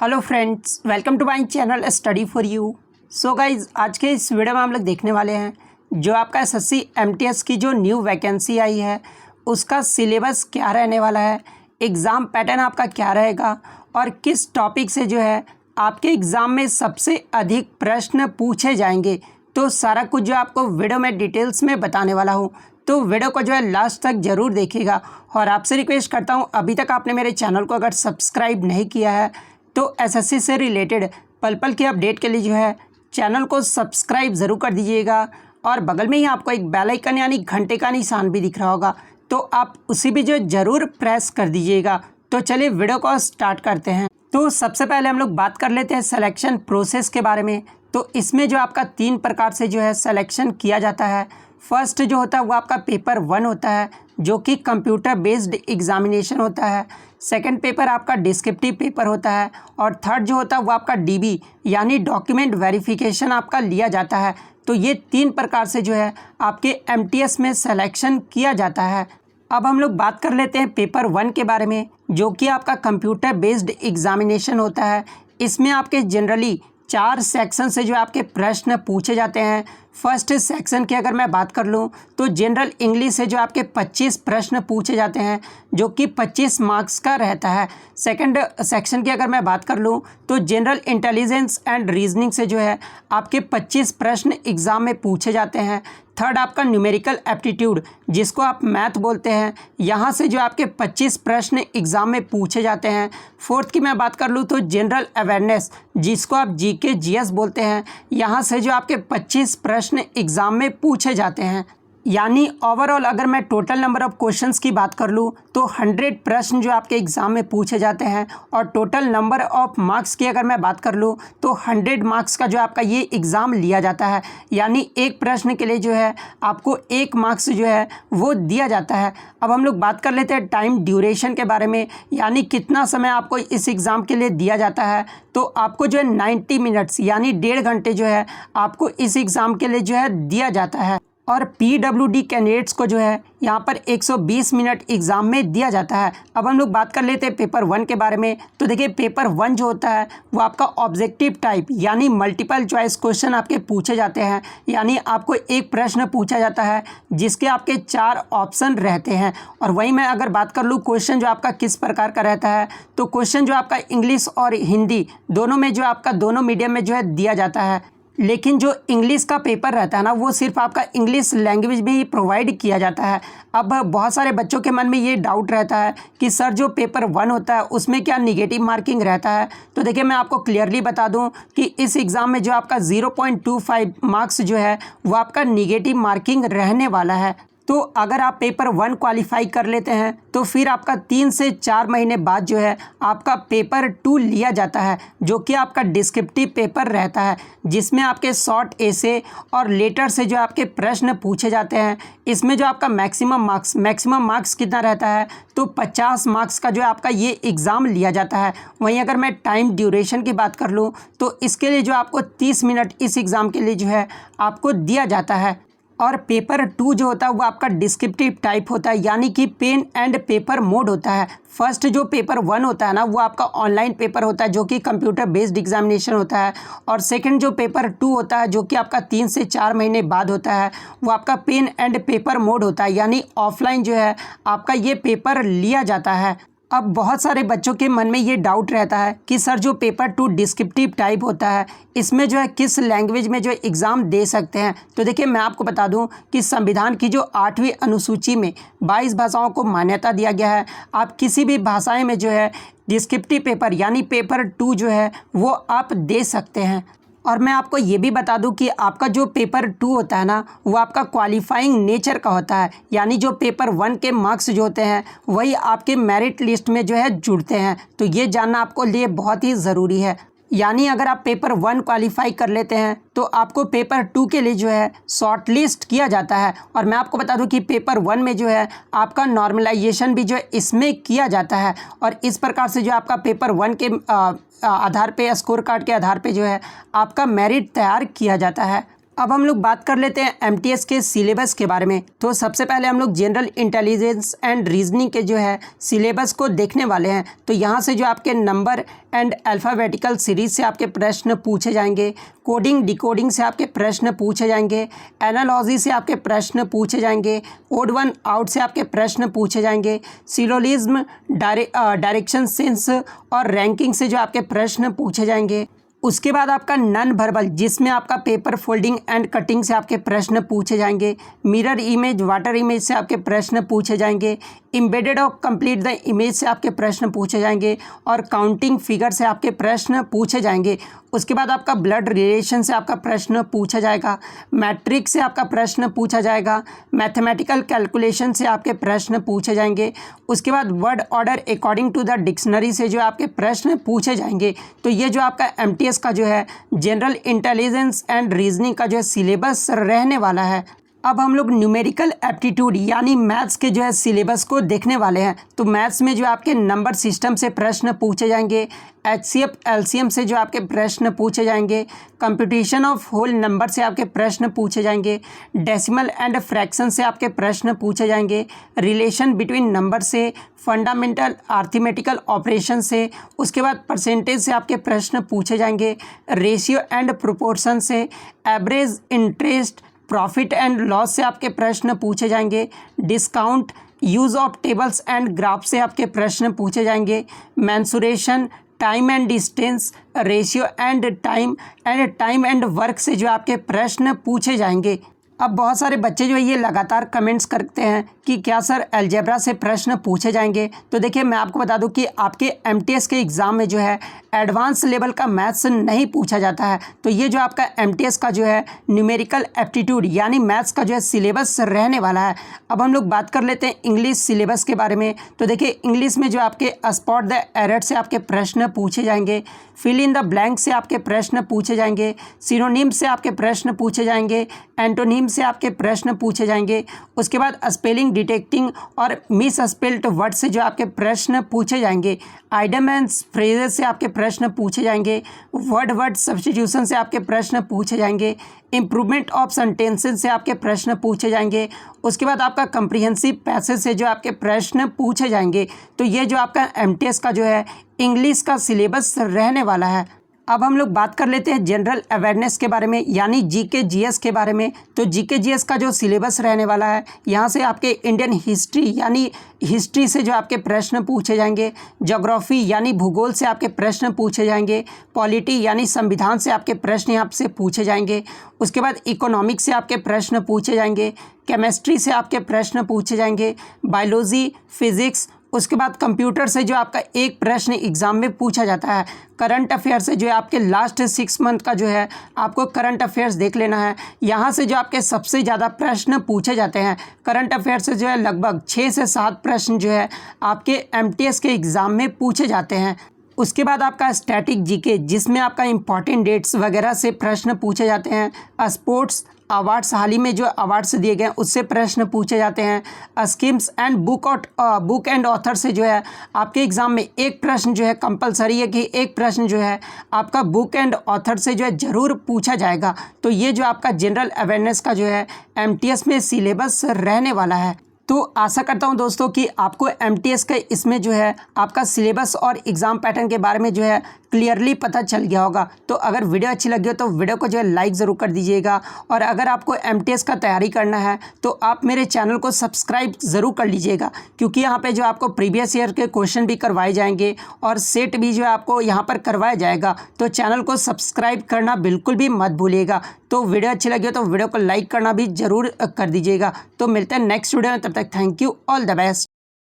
Hello friends, welcome to my channel study for you. So guys, आज के इस video में हम लोग देखने वाले हैं जो आपका एसएससी एमटीएस की जो न्यू वैकेंसी आई है उसका सिलेबस क्या रहने वाला है, एग्ज़ाम पैटर्न आपका क्या रहेगा और किस टॉपिक से जो है आपके एग्ज़ाम में सबसे अधिक प्रश्न पूछे जाएंगे। तो सारा कुछ जो आपको वीडियो में डिटेल्स में बताने वाला हूँ, तो वीडियो को जो है लास्ट तक ज़रूर देखिएगा। और आपसे रिक्वेस्ट करता हूँ, अभी तक आपने मेरे चैनल को अगर सब्सक्राइब नहीं किया है तो एसएससी से रिलेटेड पल पल की अपडेट के लिए जो है चैनल को सब्सक्राइब ज़रूर कर दीजिएगा। और बगल में ही आपको एक बेल आइकन यानी घंटे का निशान भी दिख रहा होगा, तो आप उसी भी जो ज़रूर प्रेस कर दीजिएगा। तो चलिए वीडियो को स्टार्ट करते हैं। तो सबसे पहले हम लोग बात कर लेते हैं सिलेक्शन प्रोसेस के बारे में। तो इसमें जो आपका 3 प्रकार से जो है सिलेक्शन किया जाता है। फर्स्ट जो होता है वो आपका पेपर 1 होता है जो कि कंप्यूटर बेस्ड एग्जामिनेशन होता है। सेकंड पेपर आपका डिस्क्रिप्टिव पेपर होता है और थर्ड जो होता है वो आपका डीबी यानी डॉक्यूमेंट वेरिफिकेशन आपका लिया जाता है। तो ये 3 प्रकार से जो है आपके एमटीएस में सिलेक्शन किया जाता है। अब हम लोग बात कर लेते हैं पेपर 1 के बारे में, जो कि आपका कंप्यूटर बेस्ड एग्जामिनेशन होता है। इसमें आपके जनरली 4 सेक्शन से जो आपके प्रश्न पूछे जाते हैं। फर्स्ट सेक्शन की अगर मैं बात कर लूँ तो जनरल इंग्लिश से जो आपके 25 प्रश्न पूछे जाते हैं जो कि 25 मार्क्स का रहता है। सेकंड सेक्शन की अगर मैं बात कर लूँ तो जनरल इंटेलिजेंस एंड रीजनिंग से जो है आपके 25 प्रश्न एग्ज़ाम में पूछे जाते हैं। थर्ड आपका न्यूमेरिकल एप्टीट्यूड जिसको आप मैथ बोलते हैं, यहाँ से जो आपके 25 प्रश्न एग्ज़ाम में पूछे जाते हैं। फोर्थ की मैं बात कर लूँ तो जनरल अवेयरनेस जिसको आप जीके जीएस बोलते हैं, यहाँ से जो आपके 25 प्रश्न एग्ज़ाम में पूछे जाते हैं। यानी ओवरऑल अगर मैं टोटल नंबर ऑफ़ क्वेश्चंस की बात कर लूँ तो 100 प्रश्न जो आपके एग्ज़ाम में पूछे जाते हैं। और टोटल नंबर ऑफ़ मार्क्स की अगर मैं बात कर लूँ तो 100 मार्क्स का जो आपका ये एग्ज़ाम लिया जाता है। यानी एक प्रश्न के लिए जो है आपको 1 मार्क्स जो है वो दिया जाता है। अब हम लोग बात कर लेते हैं टाइम ड्यूरेशन के बारे में, यानी कितना समय आपको इस एग्ज़ाम के लिए दिया जाता है। तो आपको जो है 90 मिनट्स यानी 1.5 घंटे जो है आपको इस एग्ज़ाम के लिए जो है दिया जाता है। और पीडब्ल्यूडी कैंडिडेट्स को जो है यहाँ पर 120 मिनट एग्ज़ाम में दिया जाता है। अब हम लोग बात कर लेते हैं पेपर 1 के बारे में। तो देखिए पेपर 1 जो होता है वो आपका ऑब्जेक्टिव टाइप यानी मल्टीपल चॉइस क्वेश्चन आपके पूछे जाते हैं। यानी आपको एक प्रश्न पूछा जाता है जिसके आपके 4 ऑप्शन रहते हैं। और वहीं मैं अगर बात कर लूँ क्वेश्चन जो आपका किस प्रकार का रहता है, तो क्वेश्चन जो आपका इंग्लिश और हिंदी दोनों में जो आपका दोनों मीडियम में जो है दिया जाता है। लेकिन जो इंग्लिश का पेपर रहता है ना, वो सिर्फ आपका इंग्लिश लैंग्वेज में ही प्रोवाइड किया जाता है। अब बहुत सारे बच्चों के मन में ये डाउट रहता है कि सर जो पेपर 1 होता है उसमें क्या निगेटिव मार्किंग रहता है। तो देखिए मैं आपको क्लियरली बता दूं कि इस एग्ज़ाम में जो आपका 0.25 मार्क्स जो है वो आपका निगेटिव मार्किंग रहने वाला है। तो अगर आप पेपर 1 क्वालिफाई कर लेते हैं तो फिर आपका 3 से 4 महीने बाद जो है आपका पेपर 2 लिया जाता है, जो कि आपका डिस्क्रिप्टिव पेपर रहता है जिसमें आपके शॉर्ट एसे और लेटर से जो आपके प्रश्न पूछे जाते हैं। इसमें जो आपका मैक्सिमम मार्क्स कितना रहता है, तो 50 मार्क्स का जो है आपका ये एग्ज़ाम लिया जाता है। वहीं अगर मैं टाइम ड्यूरेशन की बात कर लूँ तो इसके लिए जो आपको 30 मिनट इस एग्ज़ाम के लिए जो है आपको दिया जाता है। और पेपर 2 जो होता है वो आपका डिस्क्रिप्टिव टाइप होता है, यानी कि पेन एंड पेपर मोड होता है। फर्स्ट जो पेपर 1 होता है ना, वो आपका ऑनलाइन पेपर होता है जो कि कंप्यूटर बेस्ड एग्जामिनेशन होता है। और सेकंड जो पेपर 2 होता है जो कि आपका 3 से 4 महीने बाद होता है, वो आपका पेन एंड पेपर मोड होता है, यानी ऑफलाइन जो है आपका ये पेपर लिया जाता है। अब बहुत सारे बच्चों के मन में ये डाउट रहता है कि सर जो पेपर 2 डिस्क्रिप्टिव टाइप होता है इसमें जो है किस लैंग्वेज में जो एग्ज़ाम दे सकते हैं। तो देखिए मैं आपको बता दूं कि संविधान की जो 8वीं अनुसूची में 22 भाषाओं को मान्यता दिया गया है। आप किसी भी भाषाएं में जो है डिस्क्रिप्टिव पेपर यानी पेपर 2 जो है वो आप दे सकते हैं। और मैं आपको ये भी बता दूं कि आपका जो पेपर 2 होता है ना, वो आपका क्वालिफाइंग नेचर का होता है। यानी जो पेपर 1 के मार्क्स जो होते हैं वही आपके मेरिट लिस्ट में जो है जुड़ते हैं। तो ये जानना आपको लिए बहुत ही ज़रूरी है। यानी अगर आप पेपर 1 क्वालिफाई कर लेते हैं तो आपको पेपर 2 के लिए जो है शॉर्ट लिस्ट किया जाता है। और मैं आपको बता दूं कि पेपर 1 में जो है आपका नॉर्मलाइजेशन भी जो है इसमें किया जाता है। और इस प्रकार से जो आपका पेपर 1 के आधार पे, स्कोर कार्ड के आधार पे जो है आपका मेरिट तैयार किया जाता है। अब हम लोग बात कर लेते हैं एमटीएस के सिलेबस के बारे में। तो सबसे पहले हम लोग जनरल इंटेलिजेंस एंड रीजनिंग के जो है सिलेबस को देखने वाले हैं। तो यहाँ से जो आपके नंबर एंड अल्फ़ाबेटिकल सीरीज से आपके प्रश्न पूछे जाएंगे, कोडिंग डिकोडिंग से आपके प्रश्न पूछे जाएंगे, एनालॉजी से आपके प्रश्न पूछे जाएंगे, ओड वन आउट से आपके प्रश्न पूछे जाएंगे, सिलोलिज्म, डायरेक्शन सेंस और रैंकिंग से जो आपके प्रश्न पूछे जाएंगे। उसके बाद आपका नॉन वर्बल, जिसमें आपका पेपर फोल्डिंग एंड कटिंग से आपके प्रश्न पूछे जाएंगे, मिरर इमेज, वाटर इमेज से आपके प्रश्न पूछे जाएंगे, एम्बेडेड और कंप्लीट द इमेज से आपके प्रश्न पूछे जाएंगे और काउंटिंग फिगर से आपके प्रश्न पूछे जाएंगे। उसके बाद आपका ब्लड रिलेशन से आपका प्रश्न पूछा जाएगा, मैट्रिक से आपका प्रश्न पूछा जाएगा, मैथमेटिकल कैलकुलेशन से आपके प्रश्न पूछे जाएंगे। उसके बाद word order according to the dictionary से जो आपके प्रश्न पूछे जाएंगे। तो ये जो आपका एमटीएस का जो है जनरल इंटेलिजेंस एंड रीजनिंग का जो है सिलेबस रहने वाला है। अब हम लोग न्यूमेरिकल एप्टीट्यूड यानी मैथ्स के जो है सिलेबस को देखने वाले हैं। तो मैथ्स में जो आपके नंबर सिस्टम से प्रश्न पूछे जाएंगे, एचसीएफ एलसीएम से जो आपके प्रश्न पूछे जाएंगे, कंप्यूटेशन ऑफ होल नंबर से आपके प्रश्न पूछे जाएंगे, डेसिमल एंड फ्रैक्शन से आपके प्रश्न पूछे जाएंगे, रिलेशन बिटवीन नंबर से, फंडामेंटल आर्थमेटिकल ऑपरेशन से, उसके बाद परसेंटेज से आपके प्रश्न पूछे जाएंगे, रेशियो एंड प्रोपोर्शन से, average interest, profit and loss से आपके प्रश्न पूछे जाएंगे, discount, use of tables and graph से आपके प्रश्न पूछे जाएंगे, mensuration, time and distance, ratio and time and work से जो आपके प्रश्न पूछे जाएंगे। अब बहुत सारे बच्चे जो है ये लगातार कमेंट्स करते हैं कि क्या सर अलजेब्रा से प्रश्न पूछे जाएंगे। तो देखिए मैं आपको बता दूं कि आपके एमटीएस के एग्ज़ाम में जो है एडवांस लेवल का मैथ्स नहीं पूछा जाता है। तो ये जो आपका एमटीएस का जो है न्यूमेरिकल एप्टीट्यूड यानी मैथ्स का जो है सिलेबस रहने वाला है। अब हम लोग बात कर लेते हैं इंग्लिश सिलेबस के बारे में। तो देखिए इंग्लिश में जो आपके स्पॉट द एरर से आपके प्रश्न पूछे जाएंगे, फिल इन द ब्लैंक से आपके प्रश्न पूछे जाएंगे, सिनोनिम से आपके प्रश्न पूछे जाएंगे, एंटोनिम से आपके प्रश्न पूछे जाएंगे। उसके बाद स्पेलिंग डिटेक्टिंग और मिस स्पेल्ड वर्ड से जो आपके प्रश्न पूछे जाएंगे, आइडम एंड फ्रेजेस से आपके प्रश्न पूछे जाएंगे, वर्ड सब्स्टिट्यूशन से आपके प्रश्न पूछे जाएंगे, इम्प्रूवमेंट ऑफ सेंटेंसेस से आपके प्रश्न पूछे जाएंगे। उसके बाद आपका कंप्रिहेंसिव पैसेज से जो आपके प्रश्न पूछे जाएंगे। तो ये जो आपका एमटीएस का जो है इंग्लिश का सिलेबस रहने वाला है। अब हम लोग बात कर लेते हैं जनरल अवेयरनेस के बारे में यानी जीके जीएस के बारे में। तो जीके जीएस का जो सिलेबस रहने वाला है, यहाँ से आपके इंडियन हिस्ट्री यानी हिस्ट्री से जो आपके प्रश्न पूछे जाएंगे, ज्योग्राफी यानी भूगोल से आपके प्रश्न पूछे जाएंगे, पॉलिटी यानी संविधान से आपके प्रश्न यहाँ से पूछे जाएंगे। उसके बाद इकोनॉमिक्स से आपके प्रश्न पूछे जाएंगे, केमिस्ट्री से आपके प्रश्न पूछे जाएंगे, बायोलॉजी, फिजिक्स। उसके बाद कंप्यूटर से जो आपका एक प्रश्न एग्जाम में पूछा जाता है। करंट अफेयर से जो है आपके लास्ट 6 मंथ का जो है आपको करंट अफेयर्स देख लेना है। यहाँ से जो आपके सबसे ज़्यादा प्रश्न पूछे जाते हैं करंट अफेयर से जो है लगभग 6 से 7 प्रश्न जो है आपके एमटीएस के एग्ज़ाम में पूछे जाते हैं। उसके बाद आपका स्टैटिक जीके जिसमें आपका इंपॉर्टेंट डेट्स वगैरह से प्रश्न पूछे जाते हैं। स्पोर्ट्स अवार्ड्स, हाल ही में जो अवार्ड्स दिए गए हैं उससे प्रश्न पूछे जाते हैं। Schemes and book and author से जो है आपके एग्ज़ाम में एक प्रश्न जो है कंपलसरी है कि एक प्रश्न जो है आपका बुक एंड ऑथर से जो है ज़रूर पूछा जाएगा। तो ये जो आपका जनरल अवेयरनेस का जो है एमटीएस में सिलेबस रहने वाला है। तो आशा करता हूं दोस्तों कि आपको एमटीएस के इसमें जो है आपका सिलेबस और एग्ज़ाम पैटर्न के बारे में जो है क्लियरली पता चल गया होगा। तो अगर वीडियो अच्छी लगी हो तो वीडियो को जो है लाइक ज़रूर कर दीजिएगा। और अगर आपको एमटीएस का तैयारी करना है तो आप मेरे चैनल को सब्सक्राइब ज़रूर कर लीजिएगा, क्योंकि यहाँ पे जो आपको प्रीवियस ईयर के क्वेश्चन भी करवाए जाएंगे और सेट भी जो है आपको यहाँ पर करवाया जाएगा। तो चैनल को सब्सक्राइब करना बिल्कुल भी मत भूलिएगा। तो वीडियो अच्छी लगी हो तो वीडियो को लाइक करना भी ज़रूर कर दीजिएगा। तो मिलते हैं नेक्स्ट वीडियो में, तब तक thank you, all the best.